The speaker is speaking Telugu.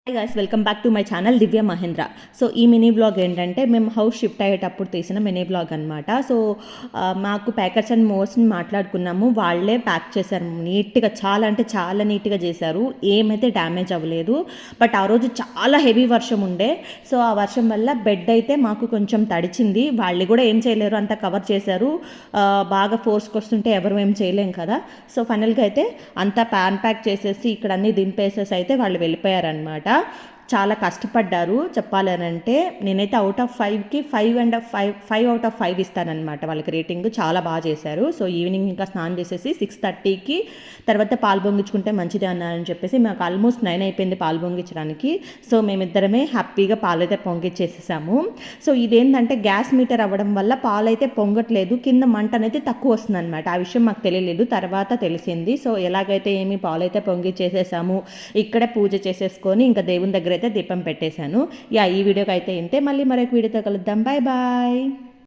Hi guys, welcome back to my channel Divya Mahendra. So ఈ మినీ బ్లాగ్ ఏంటంటే మేము హౌస్ షిఫ్ట్ అయ్యేటప్పుడు తీసిన మినీ బ్లాగ్ అనమాట. సో మాకు ప్యాకర్స్ అండ్ మోర్స్ని మాట్లాడుకున్నాము. వాళ్ళే ప్యాక్ చేశారు నీట్గా, చాలా అంటే చాలా నీట్గా చేశారు. ఏమైతే డ్యామేజ్ అవ్వలేదు. బట్ ఆ రోజు చాలా హెవీ వర్షం ఉండే. సో ఆ వర్షం వల్ల బెడ్ అయితే మాకు కొంచెం తడిచింది. వాళ్ళు కూడా ఏం చేయలేరు, అంతా కవర్ చేశారు. బాగా ఫోర్స్కి వస్తుంటే ఎవరు ఏం చేయలేం కదా. సో ఫైనల్గా అయితే అంతా ప్యాక్ చేసేసి ఇక్కడ అన్నీ దింపేసేసి అయితే వాళ్ళు వెళ్ళిపోయారనమాట. చాలా కష్టపడ్డారు చెప్పాలనంటే. నేనైతే అవుట్ ఆఫ్ 5కి 5 అవుట్ ఆఫ్ 5 ఇస్తానన్నమాట వాళ్ళకి రేటింగ్. చాలా బాగా చేశారు. సో ఈవినింగ్ ఇంకా స్నానం చేసేసి 6:30కి తర్వాత పాలు పొంగించుకుంటే మంచిదే అన్నారని చెప్పేసి మాకు ఆల్మోస్ట్ 9 అయిపోయింది పాలు పొంగించడానికి. సో మేమిద్దరమే హ్యాపీగా పాలు అయితే పొంగిచ్చేసేసాము. సో ఇదేంటంటే గ్యాస్ మీటర్ అవ్వడం వల్ల పాలు అయితే పొంగట్లేదు, కింద మంట అనేది తక్కువ వస్తుంది అనమాట. ఆ విషయం మాకు తెలియలేదు, తర్వాత తెలిసింది. సో ఎలాగైతే ఏమి పాలు అయితే పొంగిచ్చేసేసాము. ఇక్కడే పూజ చేసేసుకొని ఇంకా దేవుని దగ్గర అయితే దీపం పెట్టేశాను. ఈ వీడియోకి అయితే ఇంతే. మళ్ళీ మరొక వీడియోతో కలుద్దాం. Bye bye.